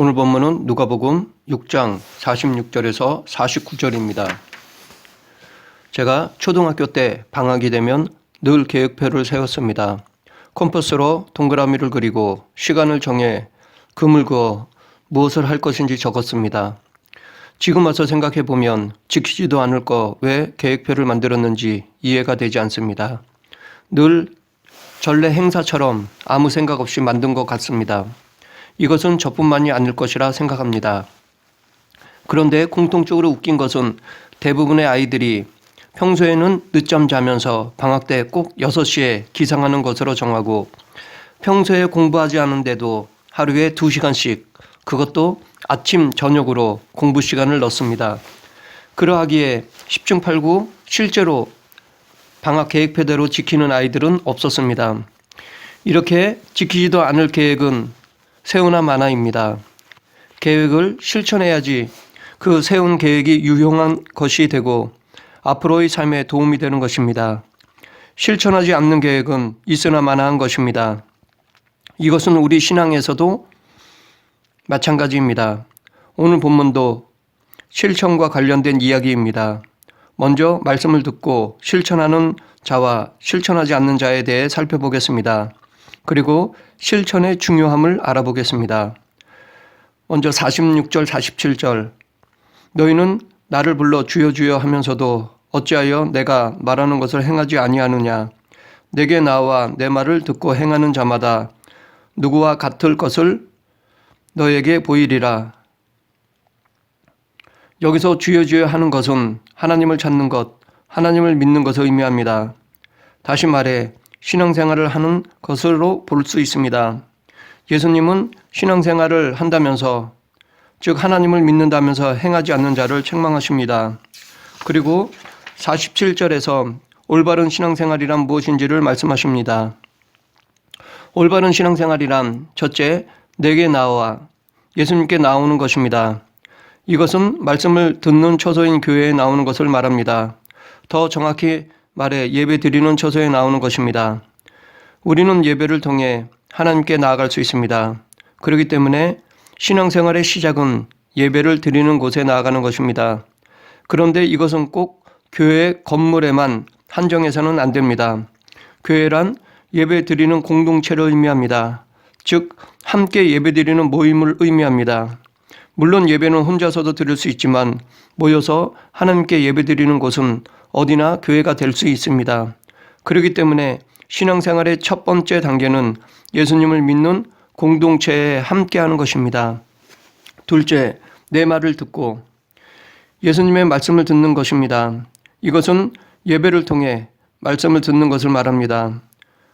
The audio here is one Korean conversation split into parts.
오늘 본문은 누가복음 6장 46절에서 49절입니다. 제가 초등학교 때 방학이 되면 늘 계획표를 세웠습니다. 컴퍼스로 동그라미를 그리고 시간을 정해 금을 그어 무엇을 할 것인지 적었습니다. 지금 와서 생각해 보면 지키지도 않을 거 왜 계획표를 만들었는지 이해가 되지 않습니다. 늘 전래 행사처럼 아무 생각 없이 만든 것 같습니다. 이것은 저뿐만이 아닐 것이라 생각합니다. 그런데 공통적으로 웃긴 것은 대부분의 아이들이 평소에는 늦잠 자면서 방학 때 꼭 6시에 기상하는 것으로 정하고 평소에 공부하지 않은데도 하루에 2시간씩 그것도 아침 저녁으로 공부 시간을 넣습니다. 그러하기에 10중 8구 실제로 방학 계획표대로 지키는 아이들은 없었습니다. 이렇게 지키지도 않을 계획은 세우나 마나입니다. 계획을 실천해야지 그 세운 계획이 유용한 것이 되고 앞으로의 삶에 도움이 되는 것입니다. 실천하지 않는 계획은 있으나 마나한 것입니다. 이것은 우리 신앙에서도 마찬가지입니다. 오늘 본문도 실천과 관련된 이야기입니다. 먼저 말씀을 듣고 실천하는 자와 실천하지 않는 자에 대해 살펴보겠습니다. 그리고 실천의 중요함을 알아보겠습니다. 먼저 46절 47절 너희는 나를 불러 주여 주여 하면서도 어찌하여 내가 말하는 것을 행하지 아니하느냐. 내게 나와 내 말을 듣고 행하는 자마다 누구와 같을 것을 너에게 보이리라. 여기서 주여 주여 하는 것은 하나님을 찾는 것, 하나님을 믿는 것을 의미합니다. 다시 말해 신앙생활을 하는 것으로 볼 수 있습니다. 예수님은 신앙생활을 한다면서 즉 하나님을 믿는다면서 행하지 않는 자를 책망하십니다. 그리고 47절에서 올바른 신앙생활이란 무엇인지를 말씀하십니다. 올바른 신앙생활이란 첫째, 내게 나와 예수님께 나오는 것입니다. 이것은 말씀을 듣는 처소인 교회에 나오는 것을 말합니다. 더 정확히 말해 예배 드리는 처소에 나오는 것입니다. 우리는 예배를 통해 하나님께 나아갈 수 있습니다. 그렇기 때문에 신앙생활의 시작은 예배를 드리는 곳에 나아가는 것입니다. 그런데 이것은 꼭 교회 건물에만 한정해서는 안 됩니다. 교회란 예배 드리는 공동체를 의미합니다. 즉 함께 예배 드리는 모임을 의미합니다. 물론 예배는 혼자서도 드릴 수 있지만 모여서 하나님께 예배 드리는 곳은 어디나 교회가 될 수 있습니다. 그렇기 때문에 신앙생활의 첫 번째 단계는 예수님을 믿는 공동체에 함께하는 것입니다. 둘째, 내 말을 듣고 예수님의 말씀을 듣는 것입니다. 이것은 예배를 통해 말씀을 듣는 것을 말합니다.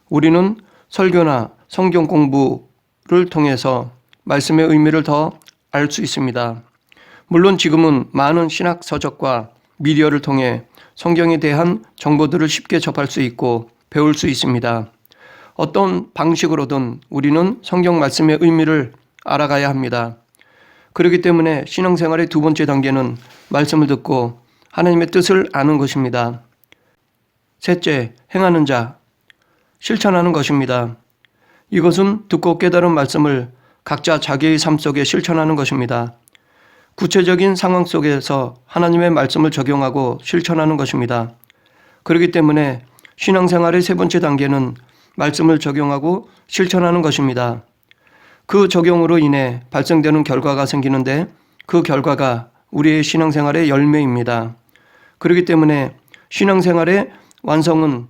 우리는 설교나 성경 공부를 통해서 말씀의 의미를 더 알 수 있습니다. 물론 지금은 많은 신학 서적과 미디어를 통해 성경에 대한 정보들을 쉽게 접할 수 있고 배울 수 있습니다. 어떤 방식으로든 우리는 성경 말씀의 의미를 알아가야 합니다. 그렇기 때문에 신앙생활의 두 번째 단계는 말씀을 듣고 하나님의 뜻을 아는 것입니다. 셋째, 행하는 자, 실천하는 것입니다. 이것은 듣고 깨달은 말씀을 각자 자기의 삶 속에 실천하는 것입니다. 구체적인 상황 속에서 하나님의 말씀을 적용하고 실천하는 것입니다. 그렇기 때문에 신앙생활의 세 번째 단계는 말씀을 적용하고 실천하는 것입니다. 그 적용으로 인해 발생되는 결과가 생기는데 그 결과가 우리의 신앙생활의 열매입니다. 그렇기 때문에 신앙생활의 완성은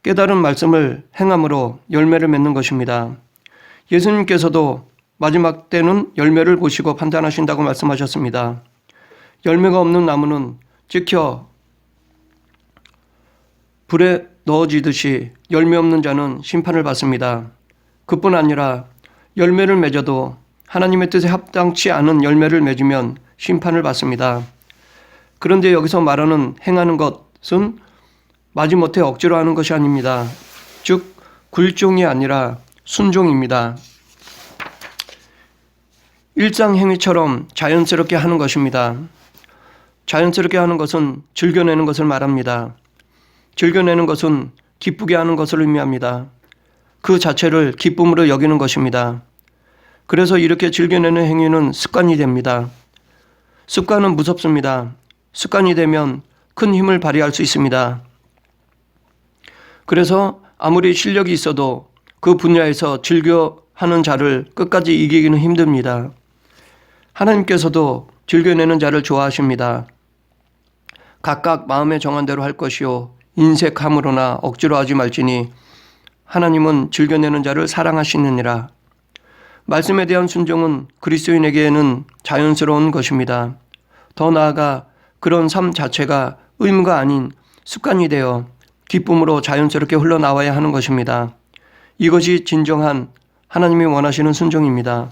깨달은 말씀을 행함으로 열매를 맺는 것입니다. 예수님께서도 마지막 때는 열매를 보시고 판단하신다고 말씀하셨습니다. 열매가 없는 나무는 찍혀 불에 넣어지듯이 열매 없는 자는 심판을 받습니다. 그뿐 아니라 열매를 맺어도 하나님의 뜻에 합당치 않은 열매를 맺으면 심판을 받습니다. 그런데 여기서 말하는 행하는 것은 마지못해 억지로 하는 것이 아닙니다. 즉 굴종이 아니라 순종입니다. 일상행위처럼 자연스럽게 하는 것입니다. 자연스럽게 하는 것은 즐겨내는 것을 말합니다. 즐겨내는 것은 기쁘게 하는 것을 의미합니다. 그 자체를 기쁨으로 여기는 것입니다. 그래서 이렇게 즐겨내는 행위는 습관이 됩니다. 습관은 무섭습니다. 습관이 되면 큰 힘을 발휘할 수 있습니다. 그래서 아무리 실력이 있어도 그 분야에서 즐겨 하는 자를 끝까지 이기기는 힘듭니다. 하나님께서도 즐겨내는 자를 좋아하십니다. 각각 마음에 정한 대로 할 것이요 인색함으로나 억지로 하지 말지니 하나님은 즐겨내는 자를 사랑하시느니라. 말씀에 대한 순종은 그리스도인에게는 자연스러운 것입니다. 더 나아가 그런 삶 자체가 의무가 아닌 습관이 되어 기쁨으로 자연스럽게 흘러나와야 하는 것입니다. 이것이 진정한 하나님이 원하시는 순종입니다.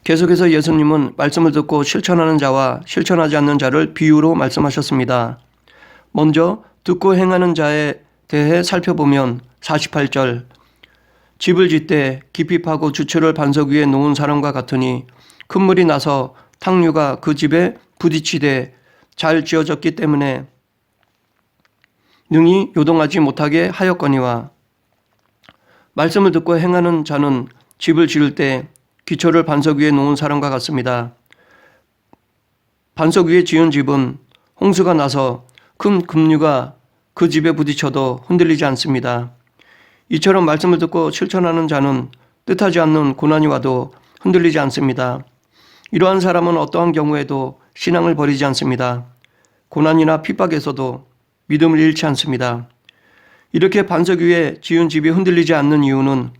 계속해서 예수님은 말씀을 듣고 실천하는 자와 실천하지 않는 자를 비유로 말씀하셨습니다. 먼저 듣고 행하는 자에 대해 살펴보면 48절 집을 짓되 깊이 파고 주철을 반석 위에 놓은 사람과 같으니 큰 물이 나서 탕류가 그 집에 부딪히되 잘 지어졌기 때문에 능히 요동하지 못하게 하였거니와. 말씀을 듣고 행하는 자는 집을 지을 때 기초를 반석 위에 놓은 사람과 같습니다. 반석 위에 지은 집은 홍수가 나서 큰 급류가 그 집에 부딪혀도 흔들리지 않습니다. 이처럼 말씀을 듣고 실천하는 자는 뜻하지 않는 고난이 와도 흔들리지 않습니다. 이러한 사람은 어떠한 경우에도 신앙을 버리지 않습니다. 고난이나 핍박에서도 믿음을 잃지 않습니다. 이렇게 반석 위에 지은 집이 흔들리지 않는 이유는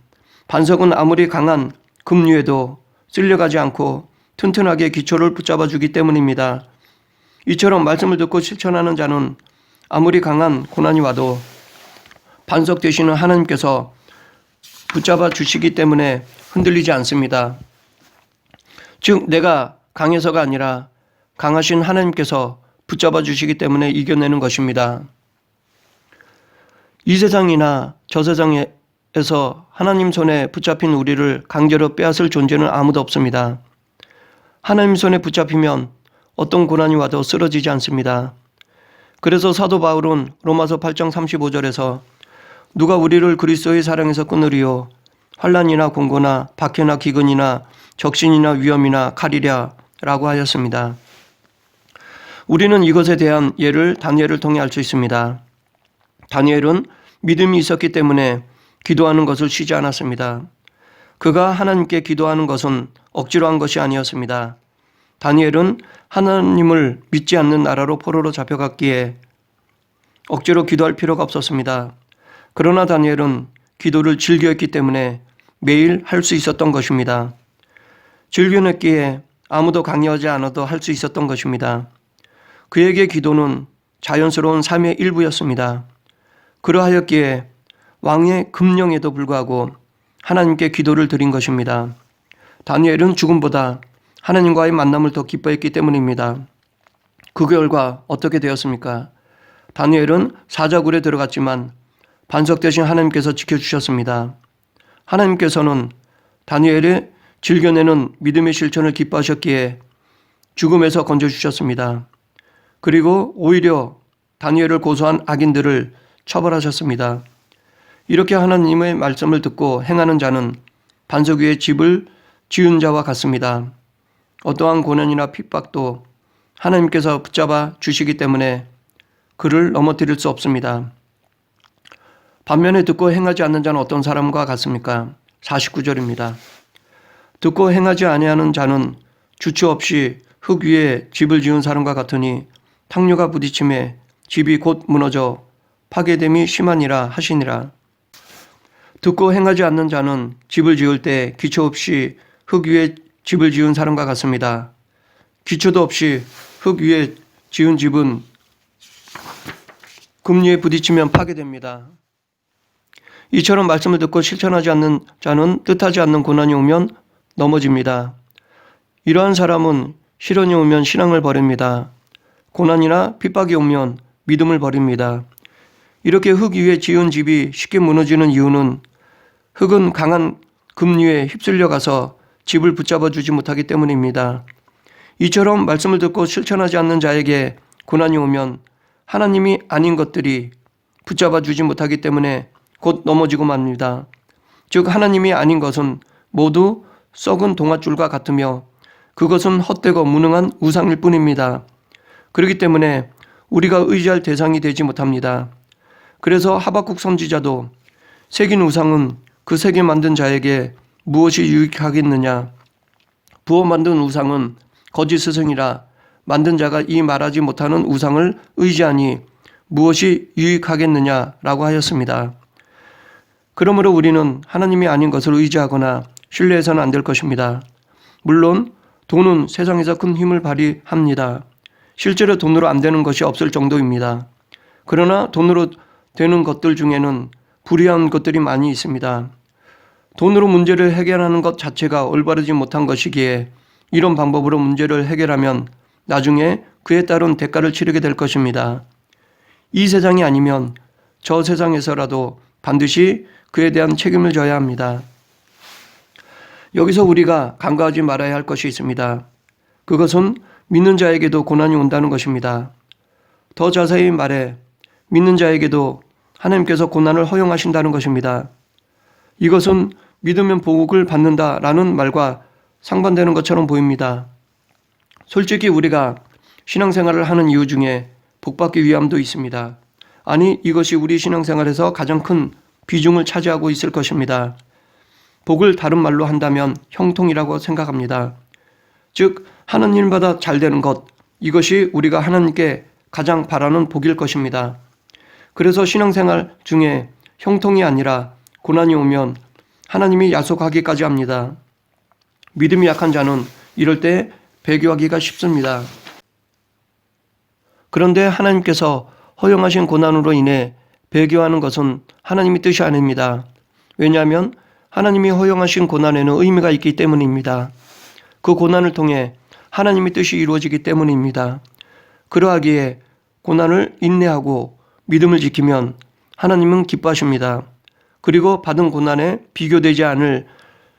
반석은 아무리 강한 급류에도 쓸려가지 않고 튼튼하게 기초를 붙잡아 주기 때문입니다. 이처럼 말씀을 듣고 실천하는 자는 아무리 강한 고난이 와도 반석 되시는 하나님께서 붙잡아 주시기 때문에 흔들리지 않습니다. 즉 내가 강해서가 아니라 강하신 하나님께서 붙잡아 주시기 때문에 이겨내는 것입니다. 이 세상이나 저 세상에서 하나님 손에 붙잡힌 우리를 강제로 빼앗을 존재는 아무도 없습니다. 하나님 손에 붙잡히면 어떤 고난이 와도 쓰러지지 않습니다. 그래서 사도 바울은 로마서 8장 35절에서 누가 우리를 그리스도의 사랑에서 끊으리요 환난이나 공고나 박해나 기근이나 적신이나 위험이나 칼이랴 라고 하였습니다. 우리는 이것에 대한 예를 다니엘을 통해 알 수 있습니다. 다니엘은 믿음이 있었기 때문에 기도하는 것을 쉬지 않았습니다. 그가 하나님께 기도하는 것은 억지로 한 것이 아니었습니다. 다니엘은 하나님을 믿지 않는 나라로 포로로 잡혀갔기에 억지로 기도할 필요가 없었습니다. 그러나 다니엘은 기도를 즐겨했기 때문에 매일 할 수 있었던 것입니다. 즐겨냈기에 아무도 강요하지 않아도 할 수 있었던 것입니다. 그에게 기도는 자연스러운 삶의 일부였습니다. 그러하였기에 왕의 금령에도 불구하고 하나님께 기도를 드린 것입니다. 다니엘은 죽음보다 하나님과의 만남을 더 기뻐했기 때문입니다. 그 결과 어떻게 되었습니까? 다니엘은 사자굴에 들어갔지만 반석 대신 하나님께서 지켜주셨습니다. 하나님께서는 다니엘의 즐겨내는 믿음의 실천을 기뻐하셨기에 죽음에서 건져주셨습니다. 그리고 오히려 다니엘을 고소한 악인들을 처벌하셨습니다. 이렇게 하나님의 말씀을 듣고 행하는 자는 반석 위에 집을 지은 자와 같습니다. 어떠한 고난이나 핍박도 하나님께서 붙잡아 주시기 때문에 그를 넘어뜨릴 수 없습니다. 반면에 듣고 행하지 않는 자는 어떤 사람과 같습니까? 49절입니다. 듣고 행하지 아니하는 자는 주체 없이 흙 위에 집을 지은 사람과 같으니 탕류가 부딪힘에 집이 곧 무너져 파괴됨이 심하니라 하시니라. 듣고 행하지 않는 자는 집을 지을 때 기초 없이 흙 위에 집을 지은 사람과 같습니다. 기초도 없이 흙 위에 지은 집은 급류에 부딪히면 파괴됩니다. 이처럼 말씀을 듣고 실천하지 않는 자는 뜻하지 않는 고난이 오면 넘어집니다. 이러한 사람은 시련이 오면 신앙을 버립니다. 고난이나 핍박이 오면 믿음을 버립니다. 이렇게 흙 위에 지은 집이 쉽게 무너지는 이유는 흙은 강한 급류에 휩쓸려 가서 집을 붙잡아 주지 못하기 때문입니다. 이처럼 말씀을 듣고 실천하지 않는 자에게 고난이 오면 하나님이 아닌 것들이 붙잡아 주지 못하기 때문에 곧 넘어지고 맙니다. 즉 하나님이 아닌 것은 모두 썩은 동아줄과 같으며 그것은 헛되고 무능한 우상일 뿐입니다. 그렇기 때문에 우리가 의지할 대상이 되지 못합니다. 그래서 하박국 선지자도 새긴 우상은 그 새겨 만든 자에게 무엇이 유익하겠느냐? 부어 만든 우상은 거짓 스승이라 만든 자가 이 말하지 못하는 우상을 의지하니 무엇이 유익하겠느냐라고 하였습니다. 그러므로 우리는 하나님이 아닌 것을 의지하거나 신뢰해서는 안 될 것입니다. 물론 돈은 세상에서 큰 힘을 발휘합니다. 실제로 돈으로 안 되는 것이 없을 정도입니다. 그러나 돈으로 되는 것들 중에는 불이한 것들이 많이 있습니다. 돈으로 문제를 해결하는 것 자체가 올바르지 못한 것이기에 이런 방법으로 문제를 해결하면 나중에 그에 따른 대가를 치르게 될 것입니다. 이 세상이 아니면 저 세상에서라도 반드시 그에 대한 책임을 져야 합니다. 여기서 우리가 간과하지 말아야 할 것이 있습니다. 그것은 믿는 자에게도 고난이 온다는 것입니다. 더 자세히 말해 믿는 자에게도 하나님께서 고난을 허용하신다는 것입니다. 이것은 믿으면 복을 받는다라는 말과 상반되는 것처럼 보입니다. 솔직히 우리가 신앙생활을 하는 이유 중에 복받기 위함도 있습니다. 아니, 이것이 우리 신앙생활에서 가장 큰 비중을 차지하고 있을 것입니다. 복을 다른 말로 한다면 형통이라고 생각합니다. 즉 하는 일마다 잘 되는 것, 이것이 우리가 하나님께 가장 바라는 복일 것입니다. 그래서 신앙생활 중에 형통이 아니라 고난이 오면 하나님이 야속하기까지 합니다. 믿음이 약한 자는 이럴 때 배교하기가 쉽습니다. 그런데 하나님께서 허용하신 고난으로 인해 배교하는 것은 하나님의 뜻이 아닙니다. 왜냐하면 하나님이 허용하신 고난에는 의미가 있기 때문입니다. 그 고난을 통해 하나님의 뜻이 이루어지기 때문입니다. 그러하기에 고난을 인내하고 믿음을 지키면 하나님은 기뻐하십니다. 그리고 받은 고난에 비교되지 않을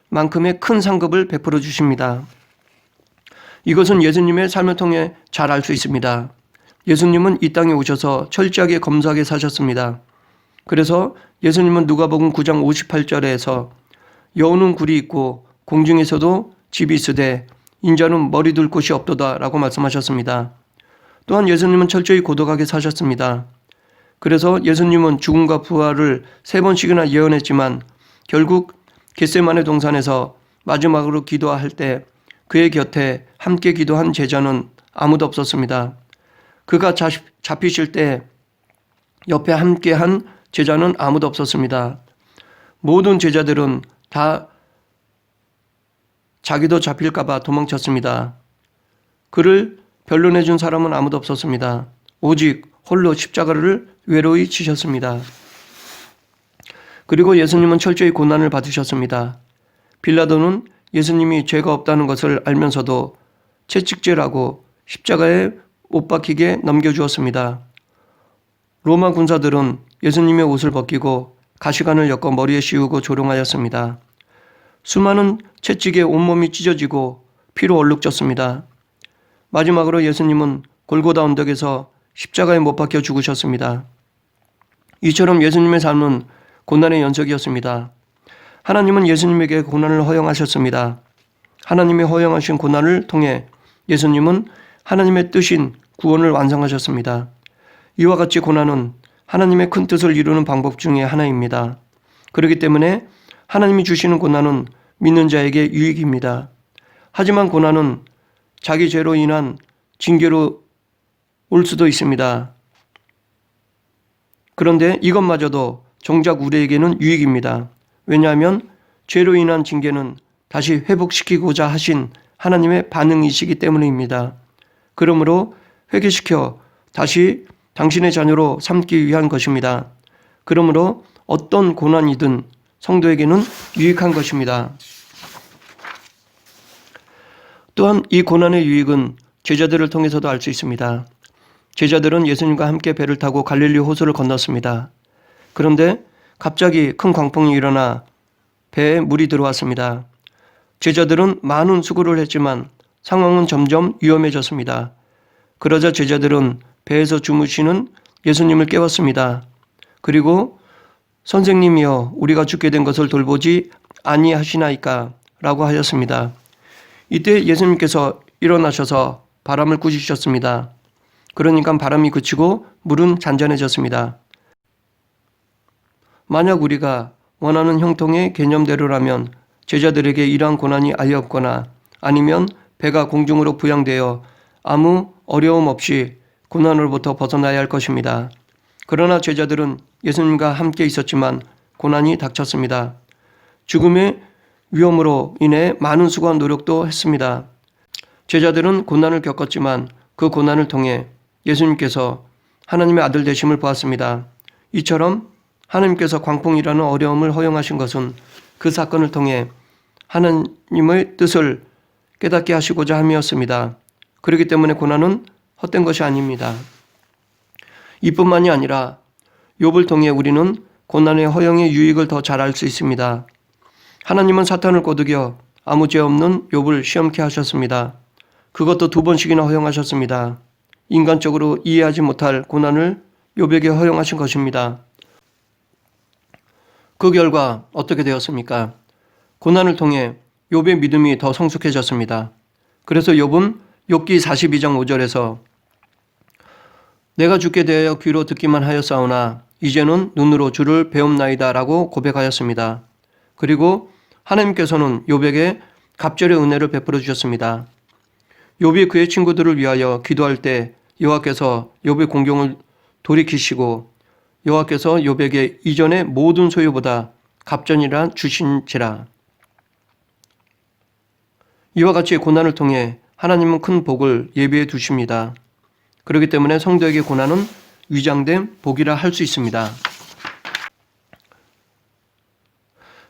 만큼의 큰 상급을 베풀어 주십니다. 이것은 예수님의 삶을 통해 잘 알 수 있습니다. 예수님은 이 땅에 오셔서 철저하게 검소하게 사셨습니다. 그래서 예수님은 누가복음 9장 58절에서 여우는 굴이 있고 공중에서도 집이 있으되 인자는 머리 둘 곳이 없도다 라고 말씀하셨습니다. 또한 예수님은 철저히 고독하게 사셨습니다. 그래서 예수님은 죽음과 부활을 3번씩이나 예언했지만 결국 겟세마네 동산에서 마지막으로 기도할 때 그의 곁에 함께 기도한 제자는 아무도 없었습니다. 그가 잡히실 때 옆에 함께한 제자는 아무도 없었습니다. 모든 제자들은 다 자기도 잡힐까봐 도망쳤습니다. 그를 변론해 준 사람은 아무도 없었습니다. 오직 홀로 십자가를 외로이 치셨습니다. 그리고 예수님은 철저히 고난을 받으셨습니다. 빌라도는 예수님이 죄가 없다는 것을 알면서도 채찍질하고 십자가에 못 박히게 넘겨주었습니다. 로마 군사들은 예수님의 옷을 벗기고 가시관을 엮어 머리에 씌우고 조롱하였습니다. 수많은 채찍에 온몸이 찢어지고 피로 얼룩졌습니다. 마지막으로 예수님은 골고다 언덕에서 십자가에 못 박혀 죽으셨습니다. 이처럼 예수님의 삶은 고난의 연속이었습니다. 하나님은 예수님에게 고난을 허용하셨습니다. 하나님이 허용하신 고난을 통해 예수님은 하나님의 뜻인 구원을 완성하셨습니다. 이와 같이 고난은 하나님의 큰 뜻을 이루는 방법 중에 하나입니다. 그렇기 때문에 하나님이 주시는 고난은 믿는 자에게 유익입니다. 하지만 고난은 자기 죄로 인한 징계로 올 수도 있습니다. 그런데 이것마저도 정작 우리에게는 유익입니다. 왜냐하면 죄로 인한 징계는 다시 회복시키고자 하신 하나님의 반응이시기 때문입니다. 그러므로 회개시켜 다시 당신의 자녀로 삼기 위한 것입니다. 그러므로 어떤 고난이든 성도에게는 유익한 것입니다. 또한 이 고난의 유익은 제자들을 통해서도 알 수 있습니다. 제자들은 예수님과 함께 배를 타고 갈릴리 호수를 건넜습니다. 그런데 갑자기 큰 광풍이 일어나 배에 물이 들어왔습니다. 제자들은 많은 수고를 했지만 상황은 점점 위험해졌습니다. 그러자 제자들은 배에서 주무시는 예수님을 깨웠습니다. 그리고 선생님이여 우리가 죽게 된 것을 돌보지 아니하시나이까 라고 하였습니다. 이때 예수님께서 일어나셔서 바람을 꾸짖으셨습니다. 그러니까 바람이 그치고 물은 잔잔해졌습니다. 만약 우리가 원하는 형통의 개념대로라면 제자들에게 이러한 고난이 아예 없거나 아니면 배가 공중으로 부양되어 아무 어려움 없이 고난으로부터 벗어나야 할 것입니다. 그러나 제자들은 예수님과 함께 있었지만 고난이 닥쳤습니다. 죽음의 위험으로 인해 많은 수고와 노력도 했습니다. 제자들은 고난을 겪었지만 그 고난을 통해 예수님께서 하나님의 아들 되심을 보았습니다. 이처럼 하나님께서 광풍이라는 어려움을 허용하신 것은 그 사건을 통해 하나님의 뜻을 깨닫게 하시고자 함이었습니다. 그렇기 때문에 고난은 헛된 것이 아닙니다. 이뿐만이 아니라 욥을 통해 우리는 고난의 허용의 유익을 더 잘 알 수 있습니다. 하나님은 사탄을 꼬드겨 아무 죄 없는 욥을 시험케 하셨습니다. 그것도 2번씩이나 허용하셨습니다. 인간적으로 이해하지 못할 고난을 욥에게 허용하신 것입니다. 그 결과 어떻게 되었습니까? 고난을 통해 욥의 믿음이 더 성숙해졌습니다. 그래서 욥은 욥기 42장 5절에서 내가 주께 대하여 귀로 듣기만 하였사오나 이제는 눈으로 주를 배움나이다 라고 고백하였습니다. 그리고 하나님께서는 욥에게 갑절의 은혜를 베풀어 주셨습니다. 욥이 그의 친구들을 위하여 기도할 때 여호와께서 욥의 공경을 돌이키시고 여호와께서 욥에게 이전의 모든 소유보다 갑전이라 주신지라. 이와 같이 고난을 통해 하나님은 큰 복을 예비해 두십니다. 그렇기 때문에 성도에게 고난은 위장된 복이라 할 수 있습니다.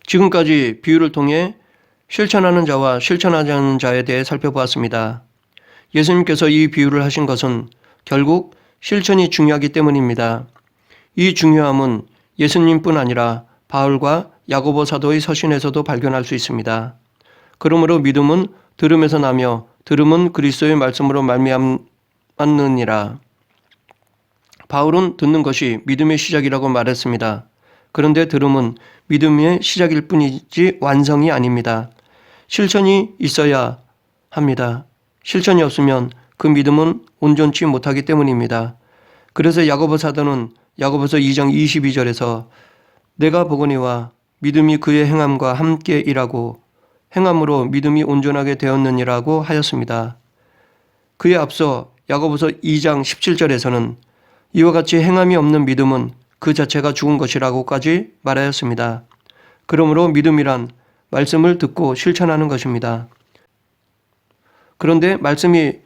지금까지 비유를 통해 실천하는 자와 실천하지 않는 자에 대해 살펴보았습니다. 예수님께서 이 비유를 하신 것은 결국 실천이 중요하기 때문입니다. 이 중요함은 예수님뿐 아니라 바울과 야고보 사도의 서신에서도 발견할 수 있습니다. 그러므로 믿음은 들음에서 나며 들음은 그리스도의 말씀으로 말미암느니라. 바울은 듣는 것이 믿음의 시작이라고 말했습니다. 그런데 들음은 믿음의 시작일 뿐이지 완성이 아닙니다. 실천이 있어야 합니다. 실천이 없으면 그 믿음은 온전치 못하기 때문입니다. 그래서 야고보 사도는 야고보서 2장 22절에서 내가 보거니와 믿음이 그의 행함과 함께 일하고 행함으로 믿음이 온전하게 되었느니라고 하였습니다. 그에 앞서 야고보서 2장 17절에서는 이와 같이 행함이 없는 믿음은 그 자체가 죽은 것이라고까지 말하였습니다. 그러므로 믿음이란 말씀을 듣고 실천하는 것입니다. 그런데 말씀이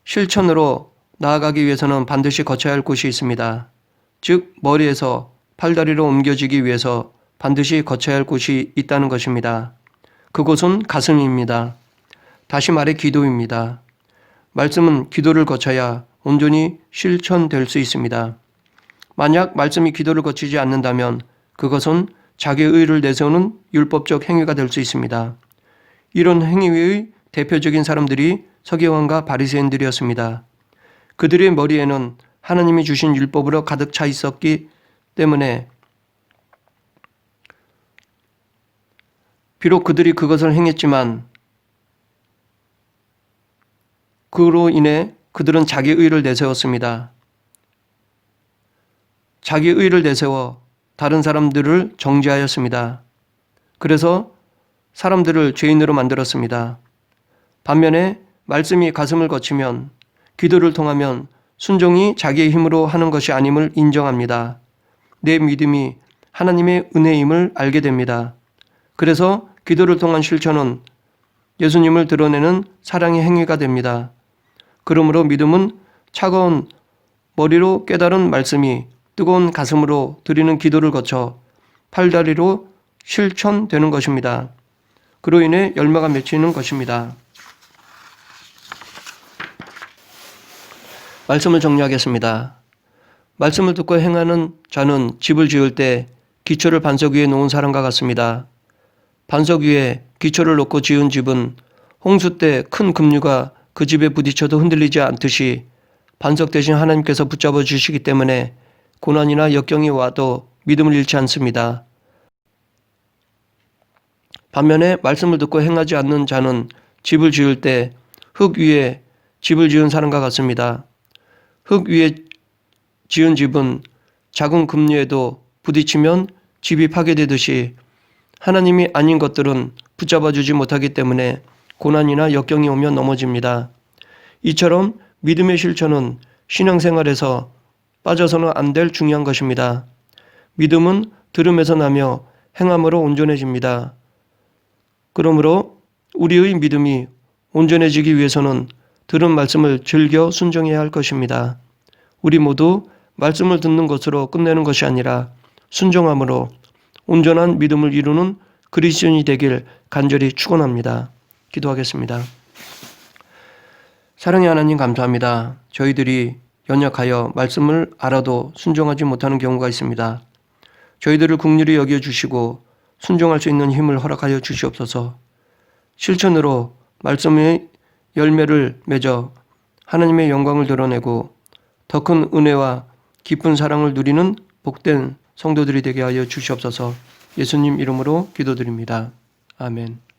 실천으로 나아가기 위해서는 반드시 거쳐야 할 곳이 있습니다. 즉 머리에서 팔다리로 옮겨지기 위해서 반드시 거쳐야 할 곳이 있다는 것입니다. 그곳은 가슴입니다. 다시 말해 기도입니다. 말씀은 기도를 거쳐야 온전히 실천될 수 있습니다. 만약 말씀이 기도를 거치지 않는다면 그것은 자기의 의를 내세우는 율법적 행위가 될 수 있습니다. 이런 행위의 대표적인 사람들이 서기관과 바리새인들이었습니다. 그들의 머리에는 하나님이 주신 율법으로 가득 차 있었기 때문에 비록 그들이 그것을 행했지만 그로 인해 그들은 자기의 의를 내세웠습니다. 자기의 의를 내세워 다른 사람들을 정죄하였습니다. 그래서 사람들을 죄인으로 만들었습니다. 반면에 말씀이 가슴을 거치면 기도를 통하면 순종이 자기의 힘으로 하는 것이 아님을 인정합니다. 내 믿음이 하나님의 은혜임을 알게 됩니다. 그래서 기도를 통한 실천은 예수님을 드러내는 사랑의 행위가 됩니다. 그러므로 믿음은 차가운 머리로 깨달은 말씀이 뜨거운 가슴으로 드리는 기도를 거쳐 팔다리로 실천되는 것입니다. 그로 인해 열매가 맺히는 것입니다. 말씀을 정리하겠습니다. 말씀을 듣고 행하는 자는 집을 지을 때 기초를 반석 위에 놓은 사람과 같습니다. 반석 위에 기초를 놓고 지은 집은 홍수 때 큰 급류가 그 집에 부딪혀도 흔들리지 않듯이 반석 대신 하나님께서 붙잡아 주시기 때문에 고난이나 역경이 와도 믿음을 잃지 않습니다. 반면에 말씀을 듣고 행하지 않는 자는 집을 지을 때 흙 위에 집을 지은 사람과 같습니다. 흙 위에 지은 집은 작은 급류에도 부딪히면 집이 파괴되듯이 하나님이 아닌 것들은 붙잡아 주지 못하기 때문에 고난이나 역경이 오면 넘어집니다. 이처럼 믿음의 실천은 신앙생활에서 빠져서는 안 될 중요한 것입니다. 믿음은 들음에서 나며 행함으로 온전해집니다. 그러므로 우리의 믿음이 온전해지기 위해서는 들은 말씀을 즐겨 순종해야 할 것입니다. 우리 모두 말씀을 듣는 것으로 끝내는 것이 아니라 순종함으로 온전한 믿음을 이루는 그리스도인이 되길 간절히 축원합니다. 기도하겠습니다. 사랑의 하나님 감사합니다. 저희들이 연약하여 말씀을 알아도 순종하지 못하는 경우가 있습니다. 저희들을 긍휼히 여겨주시고 순종할 수 있는 힘을 허락하여 주시옵소서. 실천으로 말씀의 열매를 맺어 하나님의 영광을 드러내고 더 큰 은혜와 깊은 사랑을 누리는 복된 성도들이 되게 하여 주시옵소서. 예수님 이름으로 기도드립니다. 아멘.